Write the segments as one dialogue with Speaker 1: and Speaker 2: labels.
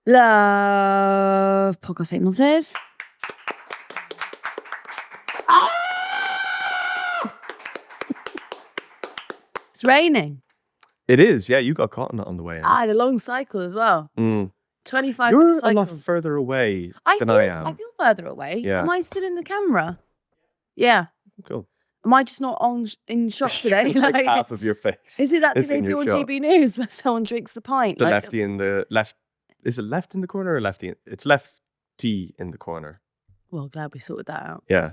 Speaker 1: Love Podcast 8 Monsters. It's raining.
Speaker 2: It is, yeah. You got caught in it on the way in.
Speaker 1: I had a long cycle as well. 25
Speaker 2: You're
Speaker 1: minute
Speaker 2: a
Speaker 1: cycle.
Speaker 2: lot further away than I am.
Speaker 1: I feel further away.
Speaker 2: Yeah.
Speaker 1: Am I still in the camera? Yeah.
Speaker 2: Cool.
Speaker 1: Am I just not in shot today?
Speaker 2: like half of your face.
Speaker 1: Is it that thing they
Speaker 2: in
Speaker 1: do
Speaker 2: your
Speaker 1: on
Speaker 2: shot.
Speaker 1: GB News where someone drinks the pint?
Speaker 2: The lefty in the left. Is it left in the corner or lefty? It's lefty in the corner.
Speaker 1: Well, glad we sorted that out.
Speaker 2: Yeah.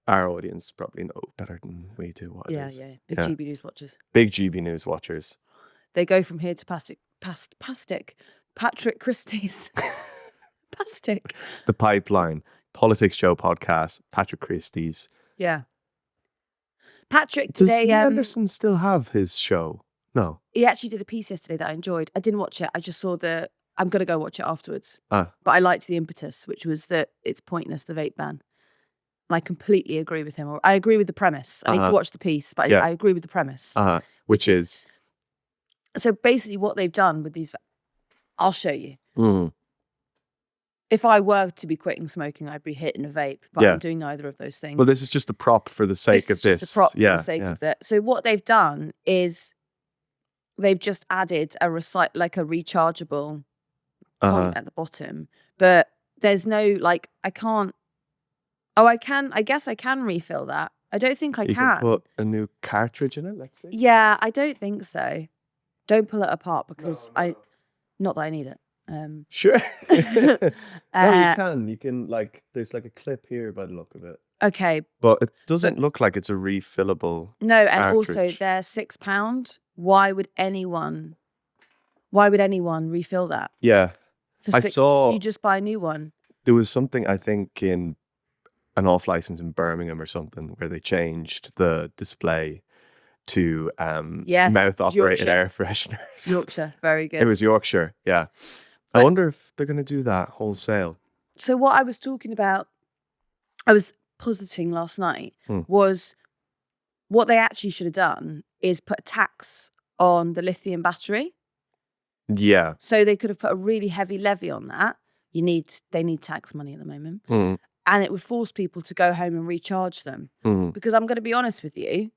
Speaker 2: Our audience probably know better than we do what it is.
Speaker 1: Yeah. Big GB News watchers.
Speaker 2: Big GB News watchers.
Speaker 1: They go from here to Patrick Christie's. Pastic.
Speaker 2: The Pipeline. PoliticsJOE podcast. Patrick Christie's.
Speaker 1: Yeah. Patrick
Speaker 2: Does
Speaker 1: today.
Speaker 2: Anderson still have his show? No.
Speaker 1: He actually did a piece yesterday that I enjoyed. I didn't watch it. I just saw I'm going to go watch it afterwards. But I liked the impetus, which was that it's pointless, the vape ban. And I completely agree with him. Or I agree with the premise. I need to watch the piece, but I agree with the premise.
Speaker 2: Which is?
Speaker 1: So basically what they've done with these... I'll show you. If I were to be quitting smoking, I'd be hitting a vape, but I'm doing neither of those things.
Speaker 2: Well, this is just a prop for the sake of this.
Speaker 1: The prop for the sake of that. So what they've done is they've just added a rechargeable point at the bottom, but there's no I can't. Oh, I guess I can refill that. I don't think I
Speaker 2: can. You can put a new cartridge in it. Let's see.
Speaker 1: Yeah, I don't think so. Don't pull it apart because not that I need it.
Speaker 2: Sure. No, you can. You can there's a clip here by the look of it.
Speaker 1: Okay.
Speaker 2: But it doesn't look like it's a refillable.
Speaker 1: No, and
Speaker 2: cartridge.
Speaker 1: also they're £6. Why would anyone refill that?
Speaker 2: Yeah. I saw
Speaker 1: you just buy a new one.
Speaker 2: There was something I think in an off license in Birmingham or something where they changed the display to mouth operated air fresheners.
Speaker 1: Yorkshire, very good.
Speaker 2: It was Yorkshire, yeah. I wonder if they're going to do that wholesale.
Speaker 1: So what I was talking about, I was positing last night, was what they actually should have done is put a tax on the lithium battery.
Speaker 2: Yeah.
Speaker 1: So they could have put a really heavy levy on that. They need tax money at the moment. And it would force people to go home and recharge them. Because I'm going to be honest with you,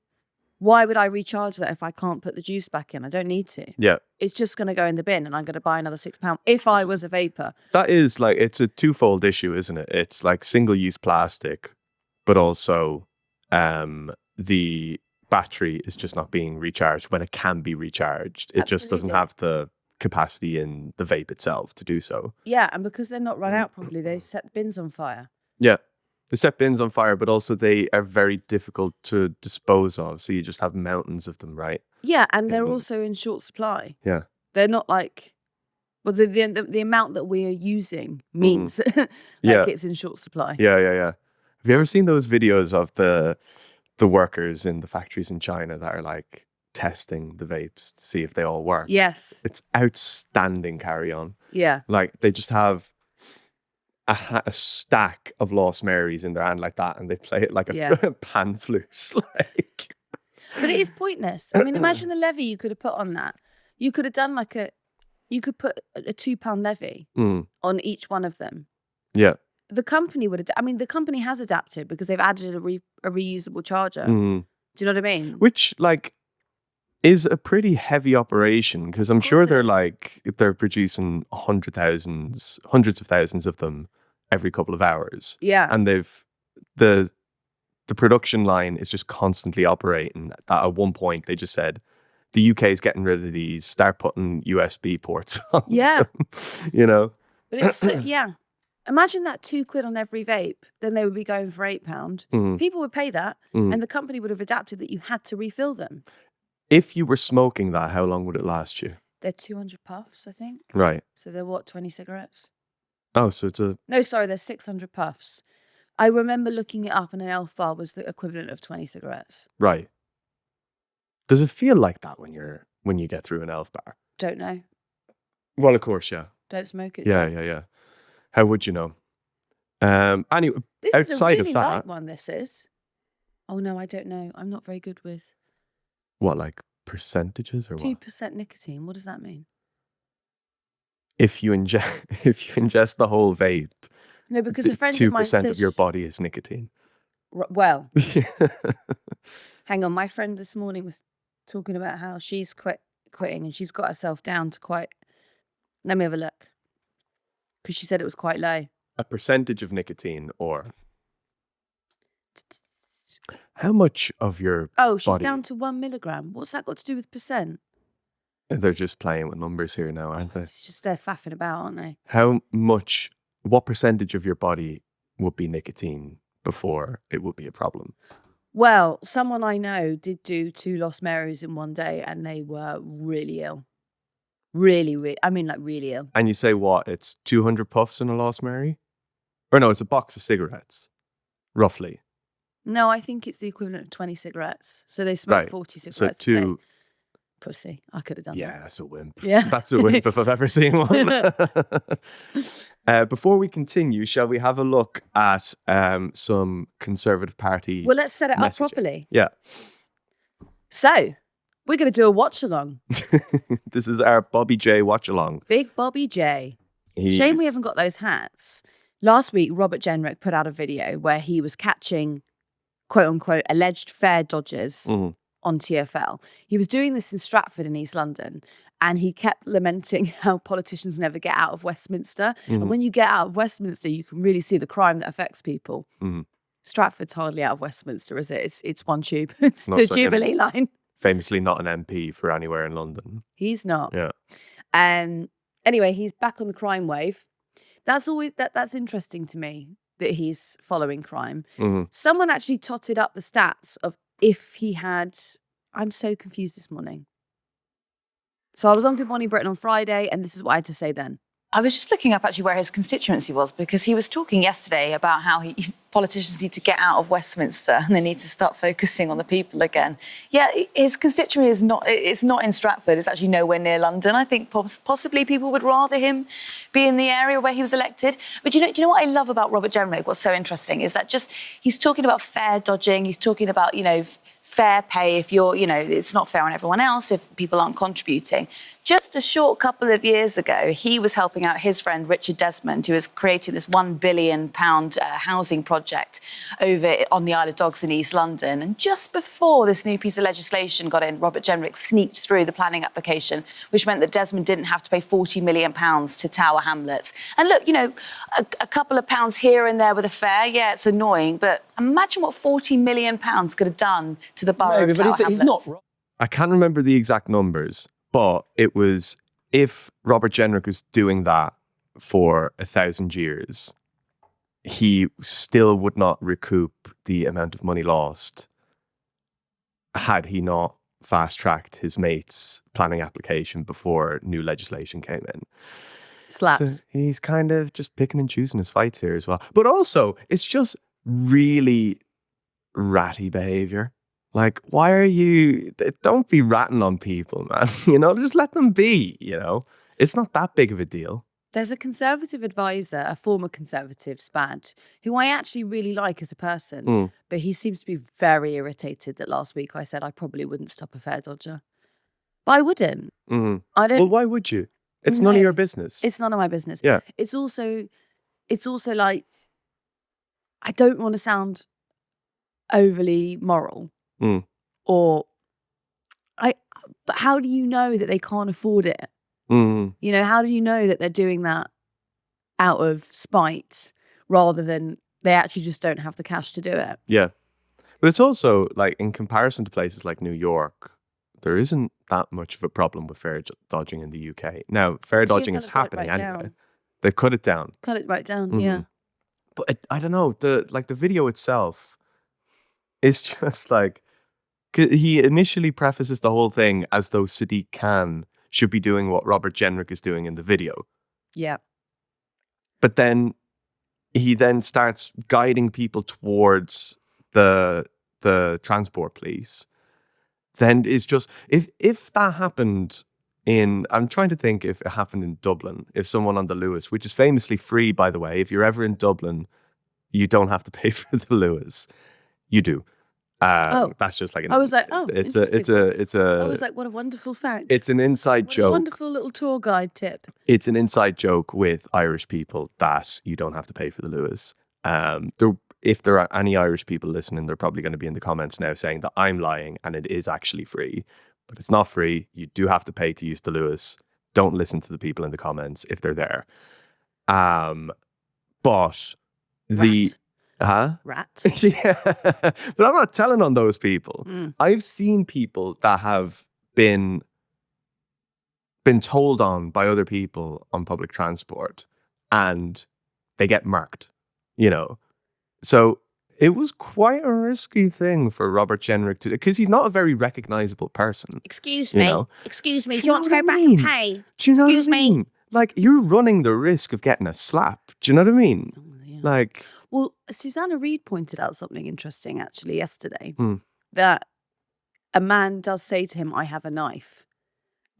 Speaker 1: why would I recharge that if I can't put the juice back in? I don't need to.
Speaker 2: Yeah.
Speaker 1: It's just going to go in the bin and I'm going to buy another £6 if I was a vapor.
Speaker 2: That is it's a twofold issue, isn't it? It's single-use plastic, but also the battery is just not being recharged when it can be recharged. It just doesn't have the capacity in the vape itself to do so.
Speaker 1: Yeah, and because they're not run out properly, they set the bins on fire.
Speaker 2: Yeah. They set bins on fire, but also they are very difficult to dispose of. So you just have mountains of them, right?
Speaker 1: Yeah, and they're also in short supply.
Speaker 2: Yeah.
Speaker 1: They're not the amount that we are using means it's in short supply.
Speaker 2: Yeah. Have you ever seen those videos of the workers in the factories in China that are testing the vapes to see if they all work?
Speaker 1: Yes.
Speaker 2: It's outstanding carry on.
Speaker 1: Yeah.
Speaker 2: They just have a stack of Lost Marys in their hand like that, and they play it like a pan flute.
Speaker 1: But it is pointless. I mean, imagine the levy you could have put on that. You could have done you could put a £2 levy on each one of them.
Speaker 2: Yeah.
Speaker 1: The company the company has adapted because they've added a reusable charger. Do you know what I mean?
Speaker 2: Which is a pretty heavy operation because I'm sure they're producing hundreds of thousands of them every couple of hours.
Speaker 1: Yeah.
Speaker 2: And the production line is just constantly operating. That at one point they just said the UK is getting rid of these, start putting USB ports on them,
Speaker 1: But it's imagine that £2 on every vape, then they would be going for £8. People would pay that and the company would have adapted that you had to refill them.
Speaker 2: If you were smoking that, how long would it last you?
Speaker 1: They're 200 puffs, I think.
Speaker 2: Right.
Speaker 1: So they're 20 cigarettes?
Speaker 2: Oh, so it's
Speaker 1: No, sorry, they're 600 puffs. I remember looking it up and an elf bar was the equivalent of 20 cigarettes.
Speaker 2: Right. Does it feel like that when you get through an elf bar?
Speaker 1: Don't know.
Speaker 2: Well, of course, yeah.
Speaker 1: Don't smoke it.
Speaker 2: Yeah. How would you know? Anyway,
Speaker 1: this
Speaker 2: outside
Speaker 1: is a really
Speaker 2: of that,
Speaker 1: light one. This is. Oh no, I don't know. I'm not very good with.
Speaker 2: What, percentages or what?
Speaker 1: 2% nicotine. What does that mean?
Speaker 2: if you ingest the whole vape,
Speaker 1: No, because a friend of mine
Speaker 2: 2%
Speaker 1: said,
Speaker 2: of your body is nicotine.
Speaker 1: well, hang on. My friend this morning was talking about how she's quitting and she's got herself down to quite. Let me have a look. Because she said it was quite low.
Speaker 2: A percentage of nicotine, or how much of your
Speaker 1: she's
Speaker 2: body?
Speaker 1: down to 1 milligram. What's that got to do with percent?
Speaker 2: They're just playing with numbers here now, aren't they?
Speaker 1: It's just they're faffing about, aren't they?
Speaker 2: What percentage of your body would be nicotine before it would be a problem?
Speaker 1: Well, someone I know did do 2 Lost Marys in one day and they were really ill. Really, really, I mean, like really ill.
Speaker 2: And you say what? It's 200 puffs in a Lost Mary? Or no, it's a box of cigarettes, roughly.
Speaker 1: No, I think it's the equivalent of 20 cigarettes. So they smoke 40 cigarettes.
Speaker 2: So 2...
Speaker 1: Pussy. I could have done that.
Speaker 2: Yeah, that's a wimp.
Speaker 1: Yeah.
Speaker 2: That's a wimp if I've ever seen one. Before we continue, shall we have a look at some Conservative Party
Speaker 1: Well, let's set it
Speaker 2: messaging
Speaker 1: up properly.
Speaker 2: Yeah.
Speaker 1: So, we're going to do a watch-along.
Speaker 2: This is our Bobby J watch-along.
Speaker 1: Big Bobby J. Shame we haven't got those hats. Last week, Robert Jenrick put out a video where he was catching, quote-unquote, alleged fare dodgers on TfL. He was doing this in Stratford in East London, and he kept lamenting how politicians never get out of Westminster. And when you get out of Westminster, you can really see the crime that affects people. Stratford's hardly out of Westminster, is it? It's one tube. It's the Jubilee line.
Speaker 2: Famously not an MP for anywhere in London.
Speaker 1: He's not.
Speaker 2: Yeah.
Speaker 1: Anyway, he's back on the crime wave. That's always that's interesting to me that he's following crime. Someone actually totted up the stats of if he had. I'm so confused this morning. So I was on Good Morning Britain on Friday, and this is what I had to say then.
Speaker 3: I was just looking up actually where his constituency was, because he was talking yesterday about how politicians need to get out of Westminster and they need to start focusing on the people again. Yeah, his constituency it's not in Stratford. It's actually nowhere near London. I think possibly people would rather him be in the area where he was elected. But do you know what I love about Robert Jenrick? What's so interesting is that he's talking about fare dodging. He's talking about, fair pay if you're, it's not fair on everyone else if people aren't contributing. Just a short couple of years ago, he was helping out his friend Richard Desmond, who was creating this £1 billion housing project over on the Isle of Dogs in East London. And just before this new piece of legislation got in, Robert Jenrick sneaked through the planning application, which meant that Desmond didn't have to pay £40 million to Tower Hamlets. And look, a couple of pounds here and there with a fare, yeah, it's annoying, but imagine what £40 million could have done to the borough of Tower Hamlets.
Speaker 4: He's not wrong.
Speaker 2: I can't remember the exact numbers, but it was, if Robert Jenrick was doing that for 1,000 years, he still would not recoup the amount of money lost had he not fast-tracked his mate's planning application before new legislation came in.
Speaker 1: Slaps.
Speaker 2: So he's kind of just picking and choosing his fights here as well. But also, it's just really ratty behavior. Like, why are you... Don't be ratting on people, man. Just let them be, It's not that big of a deal.
Speaker 1: There's a Conservative advisor, a former Conservative, Spad, who I actually really like as a person, but he seems to be very irritated that last week I said I probably wouldn't stop a fare dodger. But I wouldn't. I don't...
Speaker 2: Well, why would you? It's none of your business.
Speaker 1: It's none of my business.
Speaker 2: Yeah.
Speaker 1: It's also like, I don't want to sound overly moral. But how do you know that they can't afford it? How do you know that they're doing that out of spite rather than they actually just don't have the cash to do it?
Speaker 2: Yeah. But it's also, like, in comparison to places like New York, there isn't that much of a problem with fare dodging in the UK. Now, fare dodging is happening anyway. They've cut it down.
Speaker 1: Cut it right down, yeah.
Speaker 2: But I don't know, the video itself is just like, he initially prefaces the whole thing as though Sadiq Khan should be doing what Robert Jenrick is doing in the video.
Speaker 1: Yeah. But
Speaker 2: then he starts guiding people towards the transport police. Then it's just, if that happened I'm trying to think if it happened in Dublin, if someone on the Lewis, which is famously free, by the way, if you're ever in Dublin, you don't have to pay for the Lewis. You do. That's just like
Speaker 1: I was like, oh,
Speaker 2: it's
Speaker 1: interesting.
Speaker 2: a
Speaker 1: I was like, what a wonderful fact.
Speaker 2: it's an inside
Speaker 1: What a
Speaker 2: joke.
Speaker 1: wonderful little tour guide tip.
Speaker 2: It's an inside joke with Irish people that you don't have to pay for the Lewis. If there are any Irish people listening, they're probably going to be in the comments now saying that I'm lying and it is actually free, but it's not free. You do have to pay to use the Lewis. Don't listen to the people in the comments if they're there. But
Speaker 1: Rat.
Speaker 2: Yeah, but I'm not telling on those people. I've seen people that have been told on by other people on public transport and they get marked, you know. So it was quite a risky thing for Robert Jenrick to do, because he's not a very recognizable person.
Speaker 1: Excuse me.
Speaker 2: know?
Speaker 1: Excuse me.
Speaker 2: Do
Speaker 1: Do
Speaker 2: you
Speaker 1: you want to
Speaker 2: know
Speaker 1: go
Speaker 2: what I
Speaker 1: back
Speaker 2: mean?
Speaker 1: and pay?
Speaker 2: Do you know
Speaker 1: Excuse
Speaker 2: what I mean?
Speaker 1: me.
Speaker 2: Like, you're running the risk of getting a slap. Do you know what I mean?
Speaker 1: Oh, yeah.
Speaker 2: Like,
Speaker 1: Well, Susanna Reid pointed out something interesting actually yesterday,
Speaker 2: Hmm.
Speaker 1: that a man does say to him, I have a knife.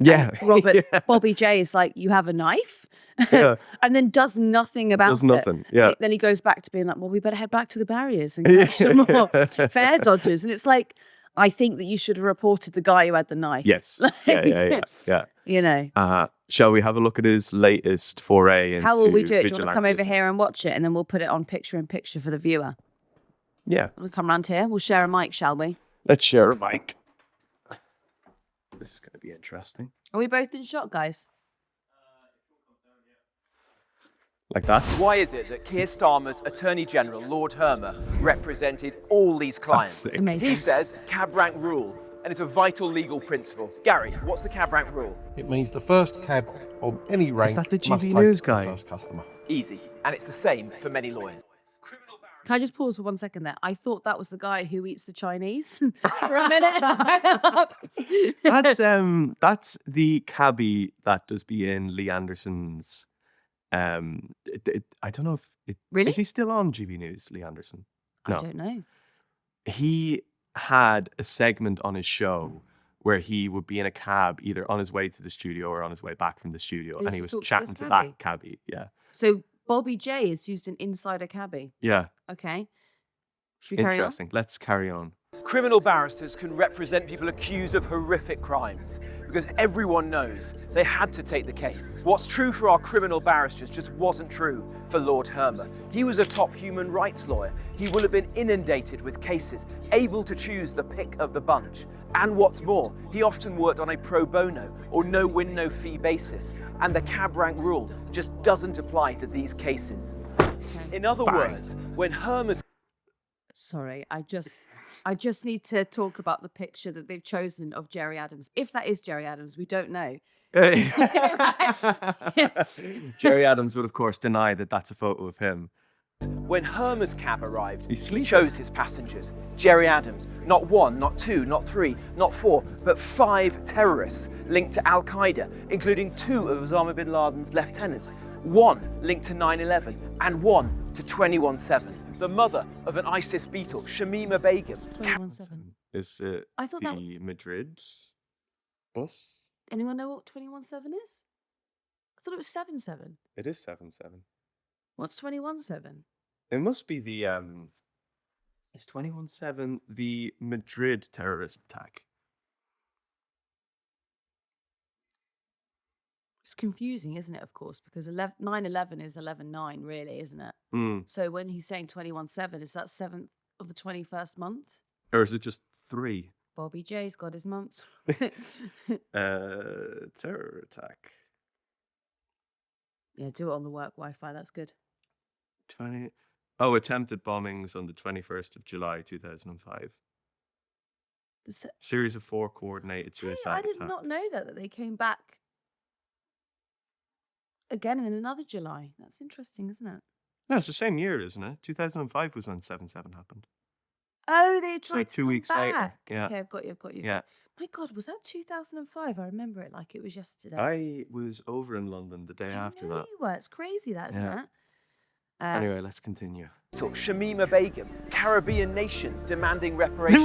Speaker 2: yeah.
Speaker 1: And Robert,
Speaker 2: Yeah.
Speaker 1: Bobby J is like, you have a knife?
Speaker 2: Yeah.
Speaker 1: And then does nothing about
Speaker 2: Does
Speaker 1: it.
Speaker 2: nothing. Yeah.
Speaker 1: Then he goes back to being like, well, we better head back to the barriers and catch some more fare dodgers. And it's like, I think that you should have reported the guy who had the knife.
Speaker 2: Yes. Yeah.
Speaker 1: You know.
Speaker 2: Shall we have a look at his latest foray into
Speaker 1: How will we do it? Do you want to come over
Speaker 2: vigilantism?
Speaker 1: here and watch it? And then we'll put it on picture in picture for the viewer.
Speaker 2: Yeah.
Speaker 1: We'll come round here. We'll share a mic, shall we?
Speaker 2: Let's share a mic. This is going to be interesting.
Speaker 1: Are we both in shot, guys?
Speaker 2: Like that?
Speaker 4: Why is it that Keir Starmer's Attorney General, Lord Hermer, represented all these clients?
Speaker 2: sick.
Speaker 1: Amazing.
Speaker 4: He says cab rank rule, and it's a vital legal principle. Gary, what's the cab rank rule?
Speaker 5: It means the first cab of any rank
Speaker 2: that the
Speaker 5: must
Speaker 2: GB
Speaker 5: take
Speaker 2: News
Speaker 5: the
Speaker 2: guy?
Speaker 5: first customer.
Speaker 4: Easy, and it's the same for many lawyers.
Speaker 1: Can I just pause for 1 second there? I thought that was the guy who eats the Chinese for a minute.
Speaker 2: That's the cabbie that does be in Lee Anderson's. I don't know if
Speaker 1: Really?
Speaker 2: is he still on GB News, Lee Anderson?
Speaker 1: I don't know.
Speaker 2: He had a segment on his show where he would be in a cab either on his way to the studio or on his way back from the studio,
Speaker 1: And
Speaker 2: and
Speaker 1: he
Speaker 2: he was
Speaker 1: talked to
Speaker 2: chatting
Speaker 1: this
Speaker 2: to
Speaker 1: cabbie?
Speaker 2: that cabbie. Yeah,
Speaker 1: So Bobby J is used an insider cabbie.
Speaker 2: yeah,
Speaker 1: Okay. Should we carry on?
Speaker 2: interesting. Let's carry on.
Speaker 4: Criminal barristers can represent people accused of horrific crimes because everyone knows they had to take the case. What's true for our criminal barristers just wasn't true for Lord Hermer. He was a top human rights lawyer. He will have been inundated with cases, able to choose the pick of the bunch. And what's more, he often worked on a pro bono or no win, no fee basis. And the cab rank rule just doesn't apply to these cases. In other words, when Hermer's
Speaker 1: Sorry, I just need to talk about the picture that they've chosen of Jerry Adams. If that is Jerry Adams, we don't know.
Speaker 2: Jerry Adams would, of course, deny that that's a photo of him.
Speaker 4: When Hermer's cab arrived,
Speaker 2: He's
Speaker 4: he
Speaker 2: sleeping.
Speaker 4: chose his passengers. Jerry Adams, not one, not two, not three, not four, but 5 terrorists linked to Al-Qaeda, including 2 of Osama bin Laden's lieutenants, 1 linked to 9/11, and 1 to 21/7. The mother of an ISIS beetle, Shamima Begum.
Speaker 1: 21/7.
Speaker 2: Is it
Speaker 1: I thought that-
Speaker 2: the Madrid bus?
Speaker 1: Anyone know what 21/7 is? I thought it was 7/7.
Speaker 2: It is 7/7.
Speaker 1: What's 21/7?
Speaker 2: It must be the is 21/7 the Madrid terrorist attack?
Speaker 1: It's confusing, isn't it? Of course, because 9/11 is 11/9, really, isn't it?
Speaker 2: Mm.
Speaker 1: So when he's saying 21/7, is that 7th of the 21st month?
Speaker 2: Or is it just 3?
Speaker 1: Bobby J's got his months.
Speaker 2: Terror attack.
Speaker 1: Yeah, do it on the work Wi-Fi. That's good.
Speaker 2: 20. Oh, attempted bombings on the 21st of July 2005. Series of 4 coordinated
Speaker 1: Hey,
Speaker 2: suicide
Speaker 1: I did
Speaker 2: attacks.
Speaker 1: not know that they came back again in another July. That's interesting, isn't it?
Speaker 2: No, it's the same year, isn't it? 2005 was when 7/7 happened.
Speaker 1: Oh, they tried
Speaker 2: like
Speaker 1: to
Speaker 2: 2
Speaker 1: come
Speaker 2: weeks later.
Speaker 1: back.
Speaker 2: Yeah.
Speaker 1: Okay, I've got you.
Speaker 2: Yeah.
Speaker 1: My God, was that 2005? I remember it like it was yesterday.
Speaker 2: I was over in London the day
Speaker 1: I
Speaker 2: after
Speaker 1: know
Speaker 2: that.
Speaker 1: you were. It's crazy, that, isn't
Speaker 2: Yeah.
Speaker 1: it?
Speaker 2: Anyway, let's continue.
Speaker 4: Shamima Begum, Caribbean nations demanding reparations.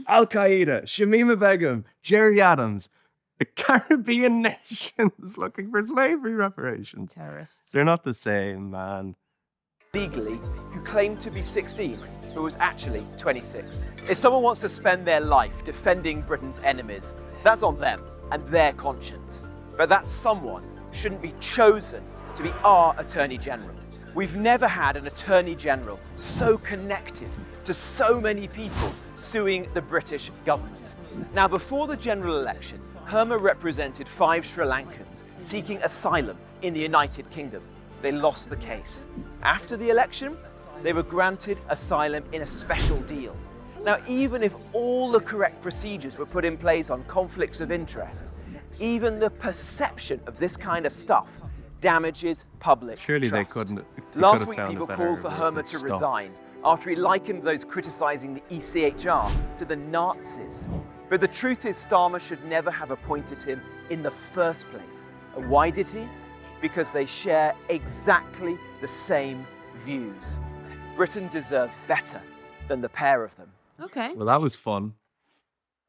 Speaker 2: Al Qaeda, Shamima Begum, Jerry Adams, the Caribbean nations looking for slavery reparations.
Speaker 1: Terrorists.
Speaker 2: They're not the same, man.
Speaker 4: legally who claimed to be 16 but was actually 26. If someone wants to spend their life defending Britain's enemies, that's on them and their conscience. But that someone shouldn't be chosen to be our Attorney General. We've never had an Attorney General so connected to so many people suing the British government. Now, before the general election, Hermer represented 5 Sri Lankans seeking asylum in the United Kingdom. They lost the case. After the election, they were granted asylum in a special deal. Now, even if all the correct procedures were put in place on conflicts of interest, even the perception of this kind of stuff damages public
Speaker 2: Surely
Speaker 4: trust.
Speaker 2: they couldn't.
Speaker 4: Last week, people called for Hermer to resign after he likened those criticising the ECHR to the Nazis. But the truth is, Starmer should never have appointed him in the first place. And why did he? Because they share exactly the same views. Britain deserves better than the pair of them.
Speaker 1: Okay.
Speaker 2: Well, that was fun.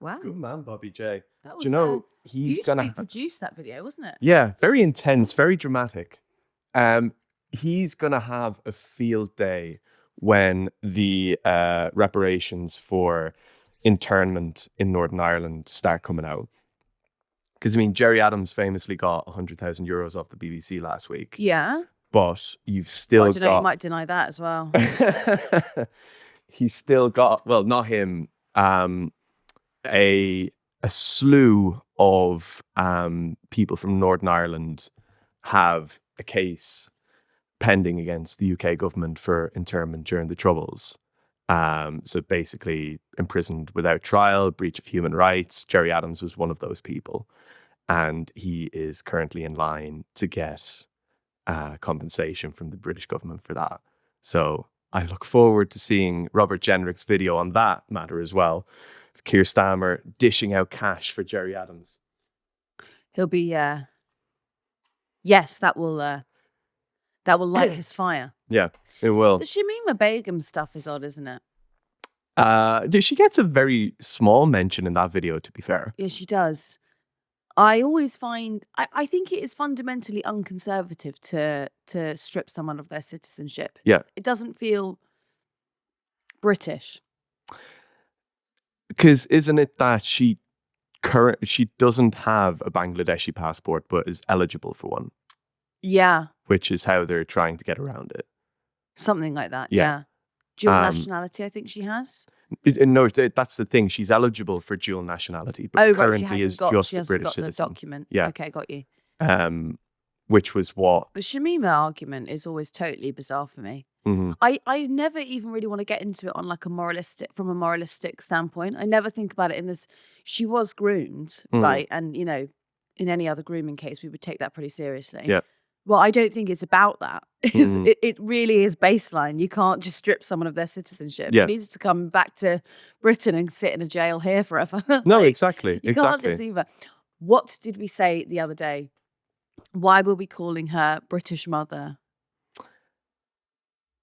Speaker 1: Wow.
Speaker 2: Good man, Bobby J.
Speaker 1: That
Speaker 2: Do
Speaker 1: was,
Speaker 2: you know he's gonna
Speaker 1: produce that video, wasn't it?
Speaker 2: Yeah, very intense, very dramatic. He's gonna have a field day when the reparations for internment in Northern Ireland start coming out. Because I mean, Jerry Adams famously got €100,000 off the BBC last week.
Speaker 1: Yeah.
Speaker 2: But you've still
Speaker 1: I don't know,
Speaker 2: got.
Speaker 1: you might deny that as well.
Speaker 2: He's still got. Well, not him. A slew of people from Northern Ireland have a case pending against the UK government for internment during the Troubles. So basically imprisoned without trial, breach of human rights. Jerry Adams was one of those people. And he is currently in line to get compensation from the British government for that. So I look forward to seeing Robert Jenrick's video on that matter as well. Keir Starmer dishing out cash for Jerry Adams.
Speaker 1: He'll be, yes, that will light his fire.
Speaker 2: Yeah, it will.
Speaker 1: The Shamima Begum stuff is odd, isn't it?
Speaker 2: She gets a very small mention in that video, to be fair.
Speaker 1: Yeah, she does. I always find, I think it is fundamentally unconservative to strip someone of their citizenship.
Speaker 2: Yeah.
Speaker 1: It doesn't feel British.
Speaker 2: Because isn't it that she doesn't have a Bangladeshi passport, but is eligible for one?
Speaker 1: Yeah.
Speaker 2: Which is how they're trying to get around it.
Speaker 1: Something like that.
Speaker 2: Yeah.
Speaker 1: Yeah. Dual nationality, I think she has.
Speaker 2: No, that's the thing. She's eligible for dual nationality, but currently is just a British citizen.
Speaker 1: Document.
Speaker 2: Yeah.
Speaker 1: Okay, got you.
Speaker 2: Which was what
Speaker 1: the Shamima argument is always totally bizarre for me.
Speaker 2: Mm-hmm.
Speaker 1: I never even really want to get into it on like from a moralistic standpoint. I never think about it in this. She was groomed, right? And you know, in any other grooming case, we would take that pretty seriously.
Speaker 2: Yeah.
Speaker 1: Well, I don't think it's about that. It really is baseline. You can't just strip someone of their citizenship.
Speaker 2: Yeah.
Speaker 1: It needs to come back to Britain and sit in a jail here forever.
Speaker 2: No,
Speaker 1: Like,
Speaker 2: exactly.
Speaker 1: You can't just leave her. What did we say the other day? Why were we calling her British mother?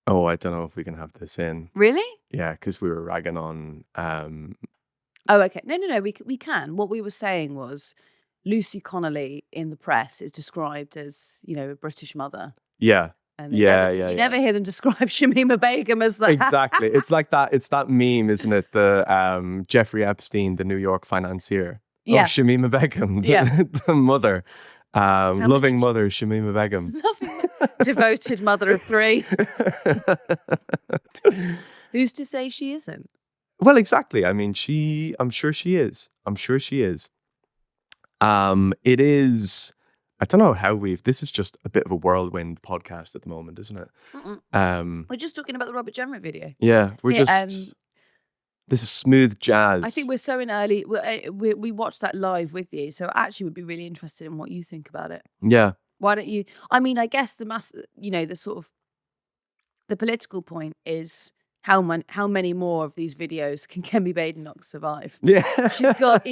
Speaker 2: Oh, I don't know if we can have this in.
Speaker 1: Really?
Speaker 2: Yeah, because we were ragging on.
Speaker 1: Oh, okay. No. We can. What we were saying was Lucy Connolly in the press is described as, you know, a British mother.
Speaker 2: Yeah.
Speaker 1: And
Speaker 2: You
Speaker 1: never hear them describe Shamima Begum as that.
Speaker 2: Exactly. It's like that. It's that meme, isn't it? The Jeffrey Epstein, the New York financier.
Speaker 1: Yeah.
Speaker 2: Oh, Shamima Begum, the mother. Loving mother, Shamima Begum.
Speaker 1: Devoted mother of 3. Who's to say she isn't?
Speaker 2: Well, exactly. I mean, I'm sure she is. It is, I don't know how this is just a bit of a whirlwind podcast at the moment, isn't it?
Speaker 1: We're just talking about the Robert Jenrick video.
Speaker 2: Yeah, this is smooth jazz.
Speaker 1: I think we're so in early, we watched that live with you, so actually would be really interested in what you think about it.
Speaker 2: Yeah.
Speaker 1: Why don't you, I mean, I guess the political point is how many more of these videos can Kemi Badenoch survive?
Speaker 2: Yeah.
Speaker 1: She's got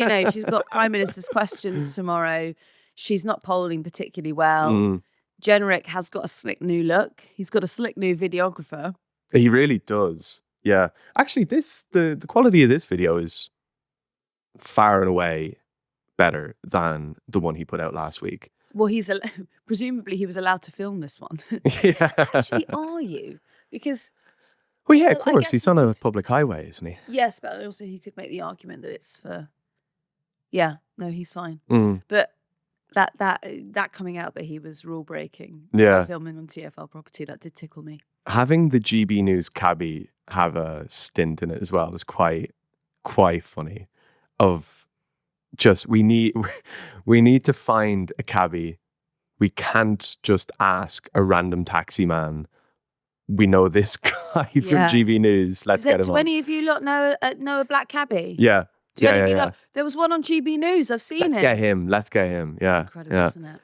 Speaker 1: Prime Minister's questions tomorrow. She's not polling particularly well. Jenrick has got a slick new look. He's got a slick new videographer.
Speaker 2: He really does. Yeah. Actually, the quality of this video is far and away better than the one he put out last week.
Speaker 1: Well, presumably he was allowed to film this one.
Speaker 2: Yeah.
Speaker 1: Actually, are you? Because
Speaker 2: Well, yeah, of
Speaker 1: Well, I
Speaker 2: course.
Speaker 1: guess
Speaker 2: He's
Speaker 1: he
Speaker 2: on a
Speaker 1: could-
Speaker 2: public highway, isn't he?
Speaker 1: yes, but also he could make the argument that it's for. Yeah, no, he's fine.
Speaker 2: Mm.
Speaker 1: But that coming out that he was rule breaking
Speaker 2: Yeah.
Speaker 1: by filming on TfL property, that did tickle me.
Speaker 2: Having the GB News cabbie have a stint in it as well was quite funny. Of just we need to find a cabbie. We can't just ask a random taxi man. We know this guy from
Speaker 1: Yeah.
Speaker 2: GB News. Let's get him
Speaker 1: Do
Speaker 2: on.
Speaker 1: any of you lot know a black cabbie?
Speaker 2: Yeah.
Speaker 1: Do any of you
Speaker 2: Yeah.
Speaker 1: know? There was one on GB News. I've seen
Speaker 2: Let's
Speaker 1: it.
Speaker 2: get him. Let's get him. Yeah.
Speaker 1: Incredible,
Speaker 2: Yeah.
Speaker 1: isn't it?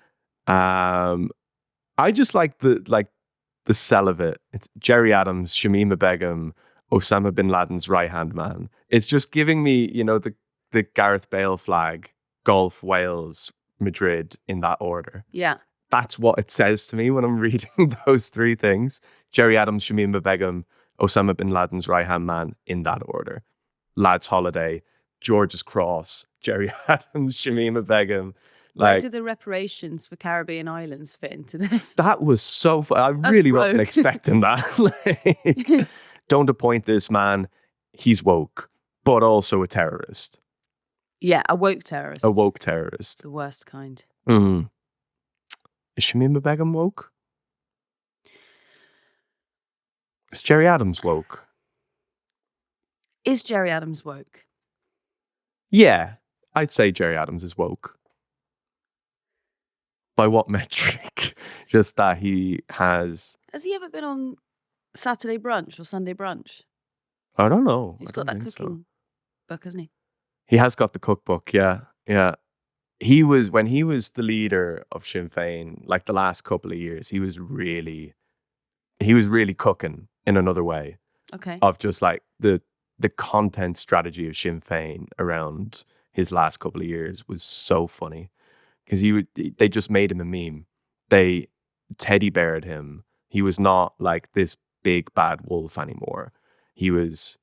Speaker 2: I just like the sell of it. It's Jerry Adams, Shamima Begum, Osama bin Laden's right hand man. It's just giving me, the Gareth Bale flag, golf, Wales, Madrid in that order.
Speaker 1: Yeah.
Speaker 2: That's what it says to me when I'm reading those three things. Jerry Adams, Shamima Begum, Osama bin Laden's right hand man in that order. Lads Holiday, George's Cross, Jerry Adams, Shamima Begum.
Speaker 1: Where do the reparations for Caribbean islands fit into this?
Speaker 2: That was so fun. I really wasn't
Speaker 1: rogue.
Speaker 2: expecting that. Don't appoint this man. He's woke, but also a terrorist.
Speaker 1: Yeah, a woke terrorist.
Speaker 2: A woke terrorist.
Speaker 1: The worst kind.
Speaker 2: Mm. Is Shamima Begum woke? Is Jerry Adams woke?
Speaker 1: Is Jerry Adams woke?
Speaker 2: Yeah, I'd say Jerry Adams is woke. By what metric? Just that he has...
Speaker 1: Has he ever been on Saturday brunch or Sunday brunch?
Speaker 2: I don't know.
Speaker 1: He's
Speaker 2: I
Speaker 1: got
Speaker 2: don't
Speaker 1: that
Speaker 2: think
Speaker 1: cooking book, hasn't he?
Speaker 2: He has got the cookbook, yeah. Yeah. When he was the leader of Sinn Féin, like the last couple of years, he was really cooking in another way.
Speaker 1: Okay.
Speaker 2: Of just like the content strategy of Sinn Féin around his last couple of years was so funny. Because they just made him a meme. They teddy beared him. He was not like this big bad wolf anymore. He was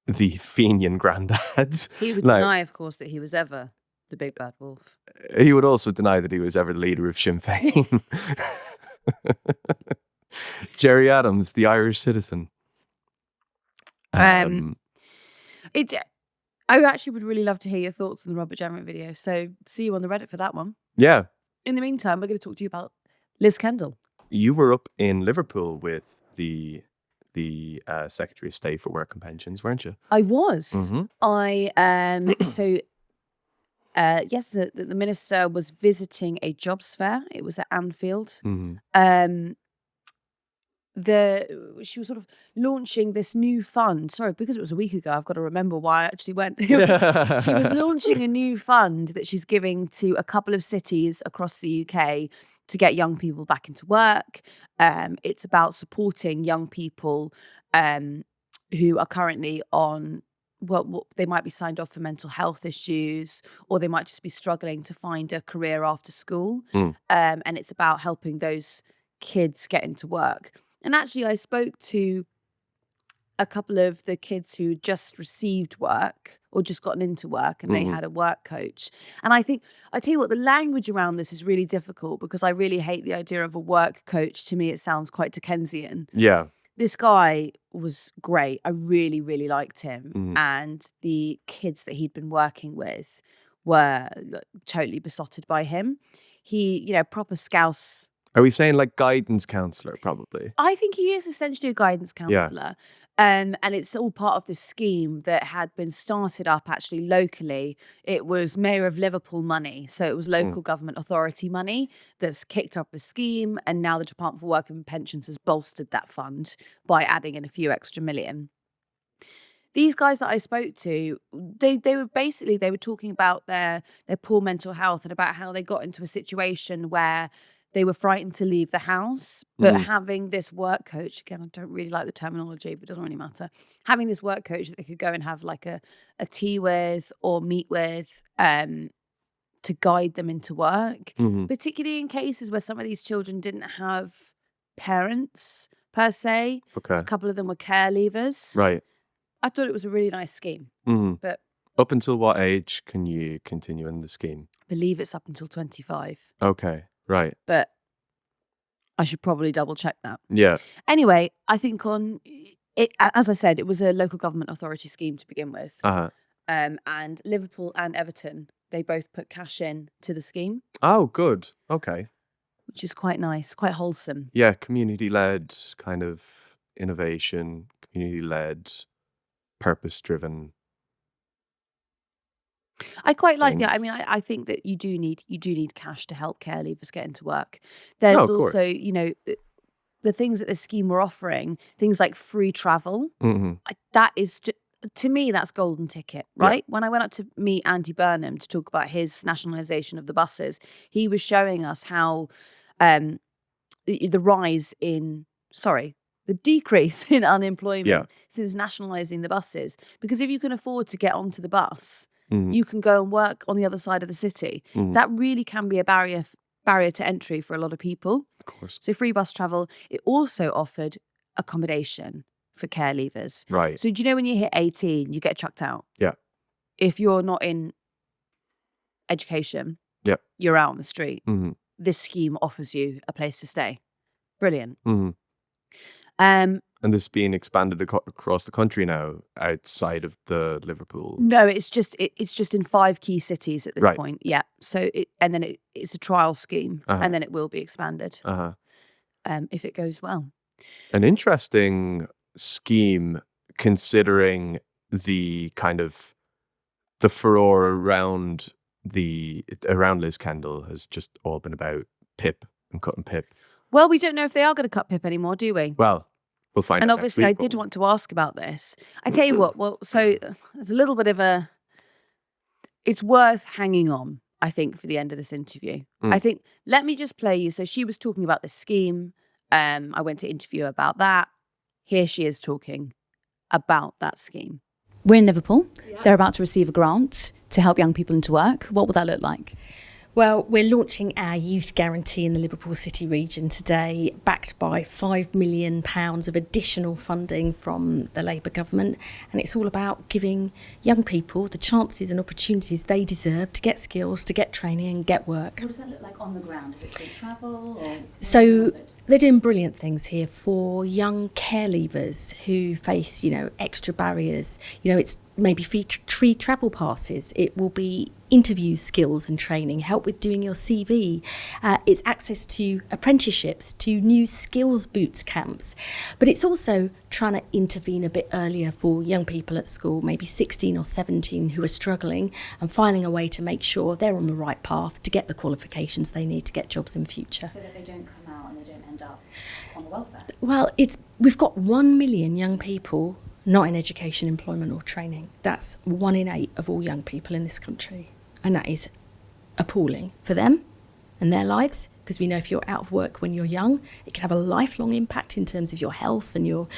Speaker 2: the Fenian granddad.
Speaker 1: He would deny, of course, that he was ever the big bad wolf.
Speaker 2: He would also deny that he was ever the leader of Sinn Féin. Jerry Adams, the Irish citizen.
Speaker 1: I actually would really love to hear your thoughts on the Robert Jenrick video. So see you on the Reddit for that one.
Speaker 2: Yeah.
Speaker 1: In the meantime, we're going to talk to you about Liz Kendall.
Speaker 2: You were up in Liverpool with the Secretary of State for Work and Pensions, weren't you?
Speaker 1: I was.
Speaker 2: Mm-hmm.
Speaker 1: Yes, the minister was visiting a jobs fair. It was at Anfield.
Speaker 2: Mm-hmm.
Speaker 1: She was sort of launching this new fund. Sorry, because it was a week ago, I've got to remember why I actually went. She was launching a new fund that she's giving to a couple of cities across the UK to get young people back into work. It's about supporting young people who are currently on they might be signed off for mental health issues, or they might just be struggling to find a career after school. And it's about helping those kids get into work. And actually, I spoke to a couple of the kids who just received work or just gotten into work, and they had a work coach. And I tell you what, the language around this is really difficult because I really hate the idea of a work coach. To me, it sounds quite Dickensian.
Speaker 2: Yeah.
Speaker 1: This guy was great. I really, really liked him. And the kids that he'd been working with were totally besotted by him. He, proper scouse.
Speaker 2: Are we saying like guidance counselor, probably?
Speaker 1: I think he is essentially a guidance counselor. And it's all part of this scheme that had been started up actually locally. It was Mayor of Liverpool money. So it was local government authority money that's kicked up the scheme. And now the Department for Work and Pensions has bolstered that fund by adding in a few extra million. These guys that I spoke to, they were talking about their poor mental health and about how they got into a situation where they were frightened to leave the house, but having this work coach, again, I don't really like the terminology, but it doesn't really matter. Having this work coach that they could go and have like a tea with or meet with to guide them into work, particularly in cases where some of these children didn't have parents per se.
Speaker 2: Okay.
Speaker 1: A couple of them were care leavers.
Speaker 2: Right.
Speaker 1: I thought it was a really nice scheme. But
Speaker 2: up until what age can you continue in the scheme?
Speaker 1: I believe it's up until 25.
Speaker 2: Okay. Right.
Speaker 1: But I should probably double check that.
Speaker 2: Yeah.
Speaker 1: Anyway, I think on it, as I said, it was a local government authority scheme to begin with. And Liverpool and Everton, they both put cash in to the scheme.
Speaker 2: Oh, good. Okay.
Speaker 1: Which is quite nice, quite wholesome.
Speaker 2: Yeah, community-led kind of innovation, community-led, purpose-driven.
Speaker 1: I quite like that.
Speaker 2: things.
Speaker 1: I mean, I think that you do need cash to help care leavers get into work. There's
Speaker 2: of course.
Speaker 1: also, the things that the scheme were offering, things like free travel. That is to me, that's golden ticket, right? Yeah. When I went up to meet Andy Burnham to talk about his nationalisation of the buses, he was showing us how the decrease in unemployment since nationalising the buses. Because if you can afford to get onto the bus, you can go and work on the other side of the city. That really can be a barrier to entry for a lot of people.
Speaker 2: Of course.
Speaker 1: So free bus travel. It also offered accommodation for care leavers.
Speaker 2: Right.
Speaker 1: So do you know when you hit 18, you get chucked out?
Speaker 2: Yeah.
Speaker 1: If you're not in education, you're out on the street. This scheme offers you a place to stay. Brilliant.
Speaker 2: And this is being expanded across the country now, outside of the Liverpool.
Speaker 1: No, it's just in 5 key cities at this point. Yeah. So it's a trial scheme, and then it will be expanded if it goes well.
Speaker 2: An interesting scheme, considering the kind of the furore around Liz Kendall has just all been about Pip and cutting Pip.
Speaker 1: Well, we don't know if they are going to cut Pip anymore, do we?
Speaker 2: Well, we'll find out.
Speaker 1: And obviously, I did want to ask about this. I tell you what. Well, so there's a little bit of it's worth hanging on, I think, for the end of this interview. I think, let me just play you. So she was talking about this scheme. I went to interview her about that. Here she is talking about that scheme.
Speaker 3: We're in Liverpool. Yeah. They're about to receive a grant to help young people into work. What will that look like?
Speaker 6: Well, we're launching our youth guarantee in the Liverpool City region today, backed by £5 million of additional funding from the Labour government. And it's all about giving young people the chances and opportunities they deserve to get skills, to get training and get work.
Speaker 3: What does that look like on the ground? Is it free travel?
Speaker 6: So they're doing brilliant things here for young care leavers who face, extra barriers. It's maybe free travel passes. It will be interview skills and training, help with doing your CV. It's access to apprenticeships, to new skills boots camps. But it's also trying to intervene a bit earlier for young people at school, maybe 16 or 17 who are struggling, and finding a way to make sure they're on the right path to get the qualifications they need to get jobs in future.
Speaker 3: So that they don't come out and they don't end up on the welfare?
Speaker 6: Well, we've got 1 million young people not in education, employment or training. That's 1 in 8 of all young people in this country. And that is appalling for them and their lives, because we know if you're out of work when you're young, it can have a lifelong impact in terms of your health and your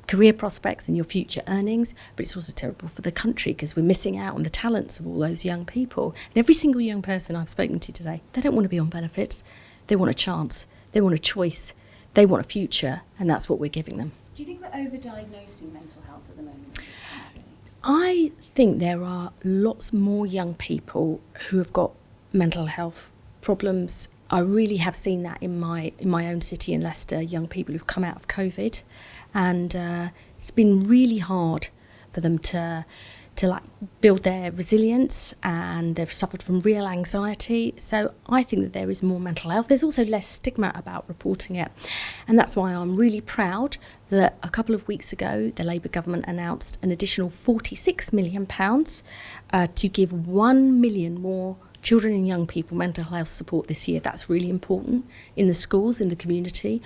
Speaker 6: career prospects and your future earnings. But it's also terrible for the country because we're missing out on the talents of all those young people. And every single young person I've spoken to today, they don't want to be on benefits. They want a chance. They want a choice. They want a future. And that's what we're giving them.
Speaker 3: Do you think we're overdiagnosing mental health at the moment in this country?
Speaker 6: I think there are lots more young people who have got mental health problems. I really have seen that in my own city in Leicester, young people who've come out of COVID, and it's been really hard for them to build their resilience, and they've suffered from real anxiety. So I think that there is more mental health. There's also less stigma about reporting it. And that's why I'm really proud that a couple of weeks ago, the Labour government announced an additional £46 million to give 1 million more children and young people mental health support this year. That's really important in the schools, in the community,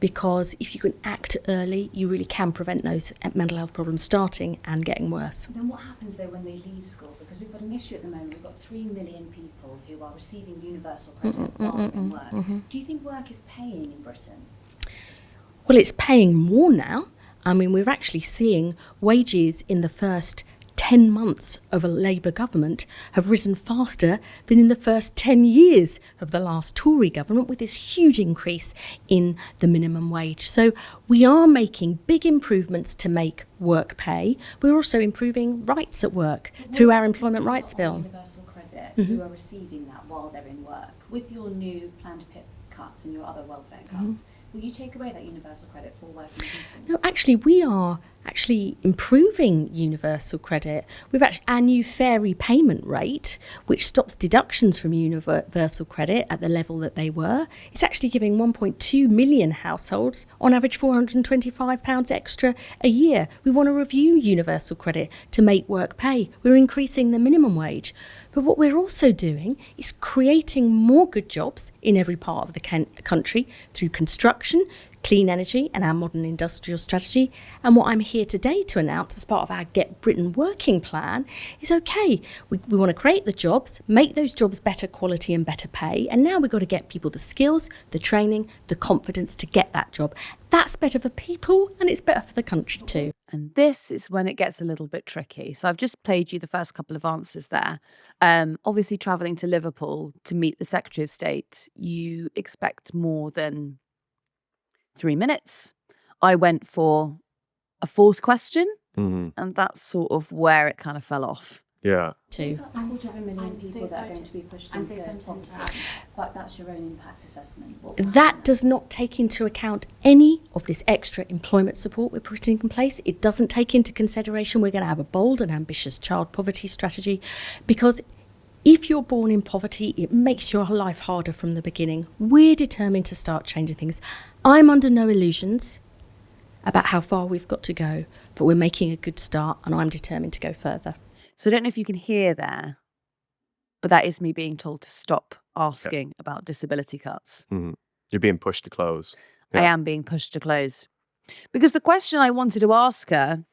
Speaker 6: because if you can act early, you really can prevent those mental health problems starting and getting worse.
Speaker 3: Then what happens though when they leave school? Because we've got an issue at the moment. We've got 3 million people who are receiving universal credit while in work. Do you think work is paying in Britain?
Speaker 6: Well, it's paying more now. I mean, we're actually seeing wages in the first 10 months of a Labour government have risen faster than in the first 10 years of the last Tory government, with this huge increase in the minimum wage. So we are making big improvements to make work pay. We're also improving rights at work through our Employment Rights Bill.
Speaker 3: Universal credit who are receiving that while they're in work. With your new planned PIP
Speaker 7: cuts and your other welfare cuts, will you take away that universal credit for working people?
Speaker 6: No, actually, we are actually improving universal credit. We've actually our new fair repayment rate, which stops deductions from universal credit at the level that they were. It's actually giving 1.2 million households, on average, £425 extra a year. We want to review universal credit to make work pay. We're increasing the minimum wage. But what we're also doing is creating more good jobs in every part of the country through construction, clean energy and our modern industrial strategy. And what I'm here today to announce as part of our Get Britain Working plan is, okay, we want to create the jobs, make those jobs better quality and better pay, and now we've got to get people the skills, the training, the confidence to get that job. That's better for people and it's better for the country too.
Speaker 1: And this is when it gets a little bit tricky. So I've just played you the first couple of answers there. Obviously, travelling to Liverpool to meet the Secretary of State, you expect more than 3 minutes. I went for a fourth question, and that's sort of where it kind of fell off.
Speaker 2: Yeah.
Speaker 6: Too.
Speaker 7: A quarter of a million people that are going to be pushed into poverty, but that's your own impact assessment.
Speaker 6: That does not take into account any of this extra employment support we're putting in place. It doesn't take into consideration we're going to have a bold and ambitious child poverty strategy, because if you're born in poverty, it makes your life harder from the beginning. We're determined to start changing things. I'm under no illusions about how far we've got to go, but we're making a good start and I'm determined to go further.
Speaker 1: So I don't know if you can hear there, but that is me being told to stop asking about disability cuts.
Speaker 2: You're being pushed to close.
Speaker 1: I am being pushed to close. Because the question I wanted to ask her,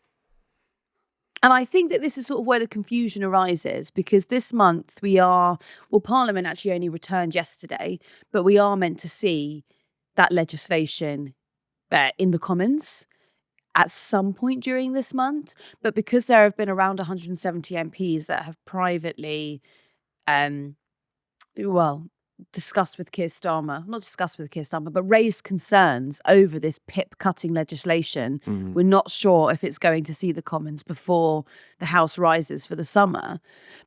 Speaker 1: and I think that this is sort of where the confusion arises, because this month Parliament actually only returned yesterday, but we are meant to see that legislation in the Commons at some point during this month. But because there have been around 170 MPs that have privately, discussed with Keir Starmer, not discussed with Keir Starmer, but raised concerns over this PIP cutting legislation. We're not sure if it's going to see the Commons before the House rises for the summer.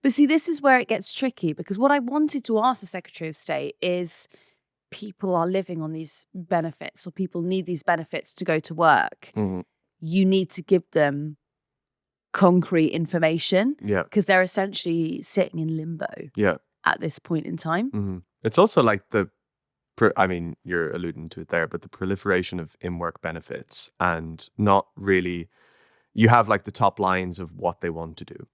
Speaker 1: But see, this is where it gets tricky, because what I wanted to ask the Secretary of State is, people are living on these benefits, or people need these benefits to go to work. You need to give them concrete information, because they're essentially sitting in limbo at this point in time.
Speaker 2: It's also like you're alluding to it there, but the proliferation of in-work benefits, and not really, you have like the top lines of what they want to do,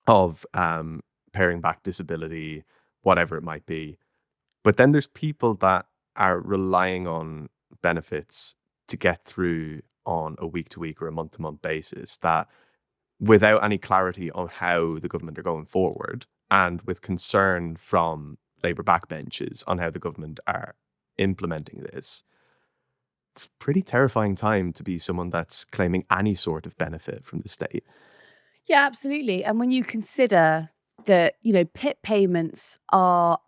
Speaker 2: of paring back disability, whatever it might be. But then there's people that are relying on benefits to get through on a week-to-week or a month-to-month basis, that without any clarity on how the government are going forward, and with concern from Labour backbenches on how the government are implementing this, it's a pretty terrifying time to be someone that's claiming any sort of benefit from the state.
Speaker 1: Yeah, absolutely. And when you consider that, PIP payments are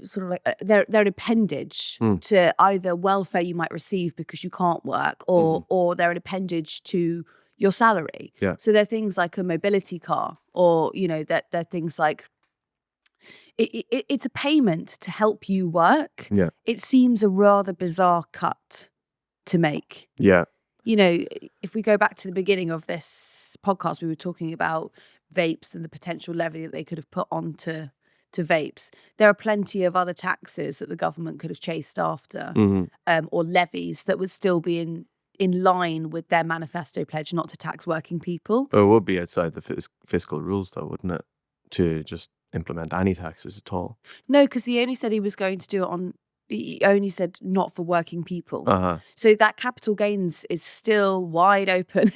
Speaker 1: sort of like they're an appendage to either welfare you might receive because you can't work, or they're an appendage to your salary. So they're things like a mobility car, or that they're things like it's a payment to help you work. It seems a rather bizarre cut to make. If we go back to the beginning of this podcast, we were talking about vapes and the potential levy that they could have put onto vapes. There are plenty of other taxes that the government could have chased after, or levies that would still be in line with their manifesto pledge not to tax working people.
Speaker 2: It would be outside the fiscal rules, though, wouldn't it, to just implement any taxes at all?
Speaker 1: No, because he only said he was going to do it he only said not for working people. So that capital gains is still wide open.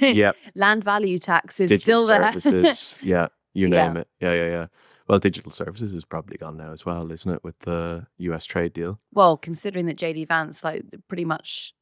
Speaker 1: Land value tax is
Speaker 2: digital
Speaker 1: still there.
Speaker 2: Services, you name it. Yeah. Well, digital services is probably gone now as well, isn't it, with the US trade deal?
Speaker 1: Well, considering that JD Vance, pretty much,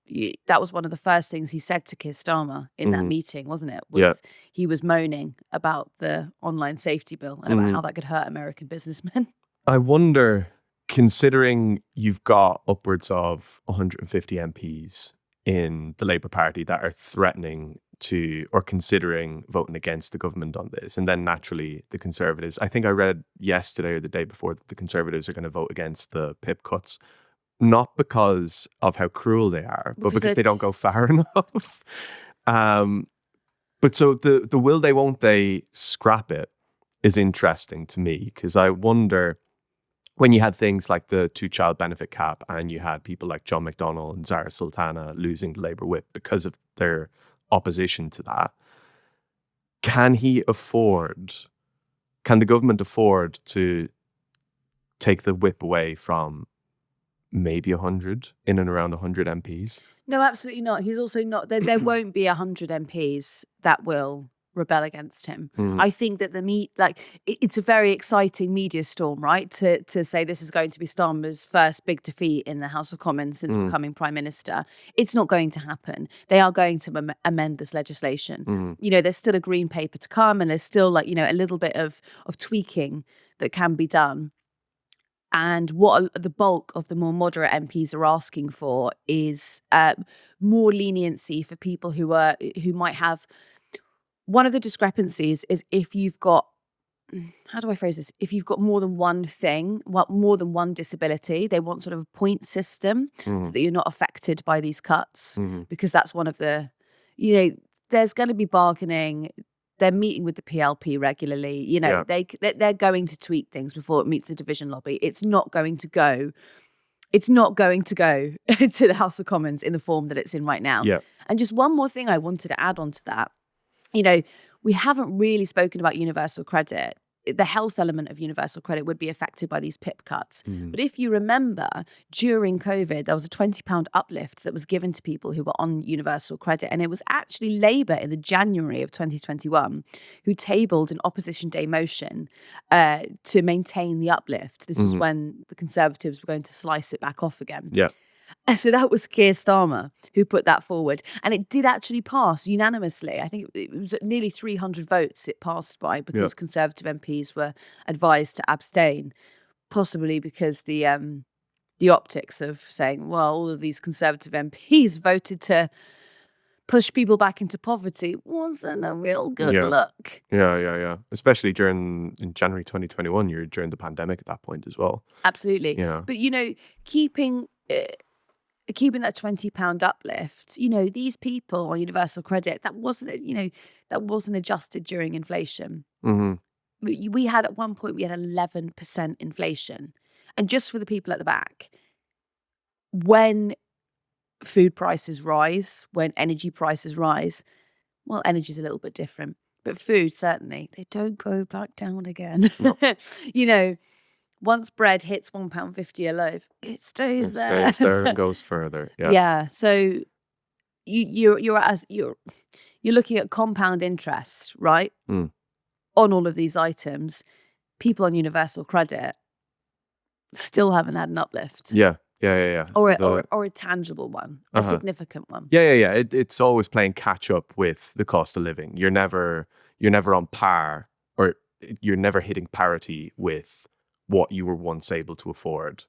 Speaker 1: that was one of the first things he said to Keir Starmer in that meeting, wasn't it? He was moaning about the online safety bill and about how that could hurt American businessmen.
Speaker 2: I wonder, considering you've got upwards of 150 MPs in the Labour Party that are threatening to, or considering voting against the government on this, and then naturally the Conservatives, I think I read yesterday or the day before that the Conservatives are going to vote against the PIP cuts, not because of how cruel they are, but because they don't go far enough. But so the will they, won't they scrap it is interesting to me, because I wonder, when you had things like the 2-child benefit cap and you had people like John McDonnell and Zara Sultana losing the Labour whip because of their opposition to that, can the government afford to take the whip away from maybe 100, in and around 100 MPs?
Speaker 1: No, absolutely not. He's also not, there won't be 100 MPs that will rebel against him. I think that it's a very exciting media storm, right? To say this is going to be Starmer's first big defeat in the House of Commons since becoming Prime Minister. It's not going to happen. They are going to amend this legislation. There's still a green paper to come, and there's still a little bit of tweaking that can be done. And what the bulk of the more moderate MPs are asking for is more leniency for people who might have. One of the discrepancies is if you've got, how do I phrase this? If you've got more than one thing, more than one disability, they want sort of a point system so that you're not affected by these cuts, because that's one of the, there's going to be bargaining. They're meeting with the PLP regularly. They're going to tweak things before it meets the division lobby. It's not going to go to the House of Commons in the form that it's in right now.
Speaker 2: Yeah.
Speaker 1: And just one more thing I wanted to add on to that. We haven't really spoken about universal credit. The health element of universal credit would be affected by these PIP cuts. But if you remember, during COVID, there was a £20 uplift that was given to people who were on universal credit. And it was actually Labour in the January of 2021 who tabled an opposition day motion to maintain the uplift. This was when the Conservatives were going to slice it back off again.
Speaker 2: Yeah.
Speaker 1: So that was Keir Starmer who put that forward. And it did actually pass unanimously. I think it was at nearly 300 votes it passed by, because Conservative MPs were advised to abstain, possibly because the optics of saying, well, all of these Conservative MPs voted to push people back into poverty wasn't a real good look.
Speaker 2: Yeah. Especially in January 2021, you're during the pandemic at that point as well.
Speaker 1: Absolutely.
Speaker 2: Yeah.
Speaker 1: But, keeping that £20 uplift, these people on universal credit, that wasn't adjusted during inflation. We had at one point 11% inflation, and just for the people at the back, when food prices rise, when energy prices rise, well, energy's a little bit different, but food certainly, they don't go back down again. No. Once bread hits £1.50 a loaf, it stays there.
Speaker 2: It stays there and goes further. Yeah.
Speaker 1: Yeah. So you're looking at compound interest, right? On all of these items. People on universal credit still haven't had an uplift.
Speaker 2: Yeah.
Speaker 1: Or a tangible one, a significant one.
Speaker 2: Yeah. It's always playing catch up with the cost of living. You're never on par, or you're never hitting parity with what you were once able to afford,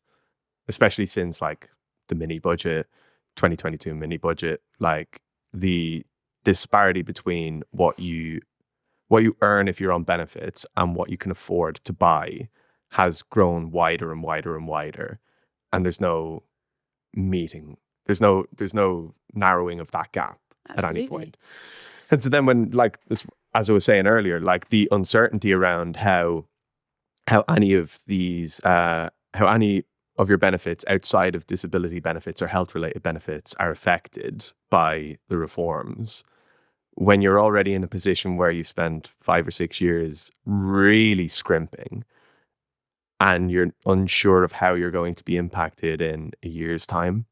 Speaker 2: especially since like the mini budget, 2022 mini budget, like the disparity between what you earn if you're on benefits and what you can afford to buy has grown wider and wider and wider. And there's no meeting. There's no narrowing of that gap at any point. And so then when, like, this, as I was saying earlier, like the uncertainty around how any of these, how any of your benefits outside of disability benefits or health-related benefits are affected by the reforms, when you're already in a position where you've spent 5 or 6 years really scrimping, and you're unsure of how you're going to be impacted in a year's time,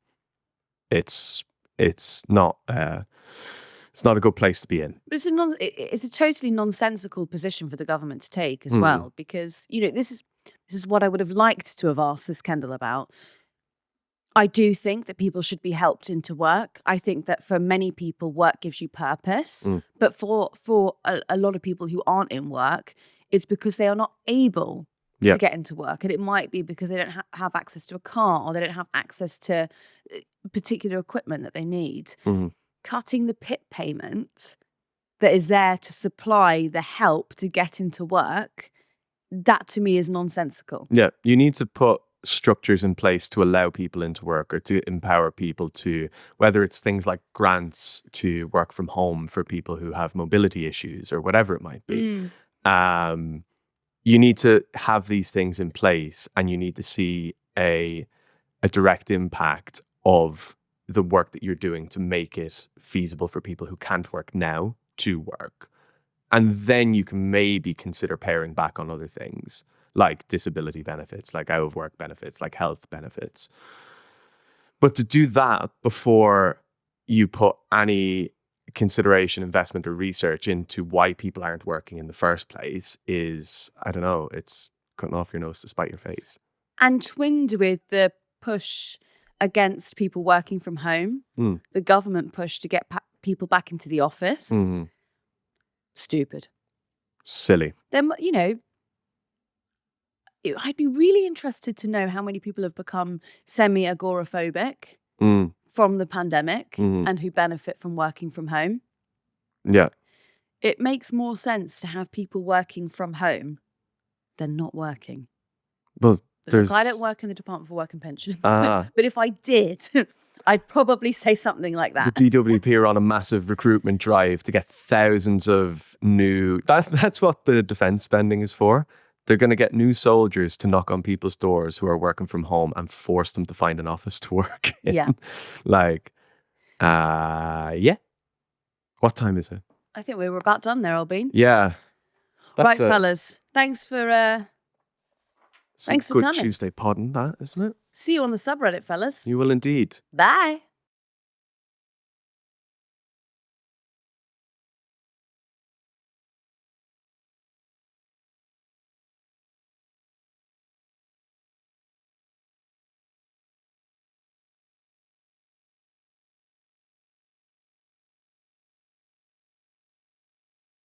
Speaker 2: it's not a good place to be in.
Speaker 1: But it's a totally nonsensical position for the government to take as well, because this is what I would have liked to have asked this Kendall about. I do think that people should be helped into work. I think that for many people, work gives you purpose. But for a lot of people who aren't in work, it's because they are not able to get into work. And it might be because they don't have access to a car, or they don't have access to particular equipment that they need. Cutting the PIP payment that is there to supply the help to get into work, that to me is nonsensical.
Speaker 2: Yeah, you need to put structures in place to allow people into work or to empower people to, whether it's things like grants to work from home for people who have mobility issues or whatever it might be. You need to have these things in place, and you need to see a direct impact of the work that you're doing to make it feasible for people who can't work now to work. And then you can maybe consider paring back on other things like disability benefits, like out of work benefits, like health benefits. But to do that before you put any consideration, investment or research into why people aren't working in the first place is, I don't know, it's cutting off your nose to spite your face.
Speaker 1: And twinned with the push against people working from home, the government push to get people back into the office. Stupid.
Speaker 2: Silly.
Speaker 1: Then, you know, I'd be really interested to know how many people have become semi-agoraphobic from the pandemic and who benefit from working from home.
Speaker 2: Yeah.
Speaker 1: It makes more sense to have people working from home than not working.
Speaker 2: Well,
Speaker 1: Look, I don't work in the Department for Work and Pension. But if I did, I'd probably say something like that.
Speaker 2: The DWP are on a massive recruitment drive to get thousands of new... That's what the defence spending is for. They're going to get new soldiers to knock on people's doors who are working from home and force them to find an office to work in.
Speaker 1: Yeah.
Speaker 2: Like, yeah. What time is it?
Speaker 1: I think we were about done there, Albin.
Speaker 2: Yeah.
Speaker 1: Right, fellas. Thanks for
Speaker 2: good
Speaker 1: coming.
Speaker 2: Tuesday podding, that, isn't it?
Speaker 1: See you on the subreddit, fellas.
Speaker 2: You will indeed.
Speaker 1: Bye.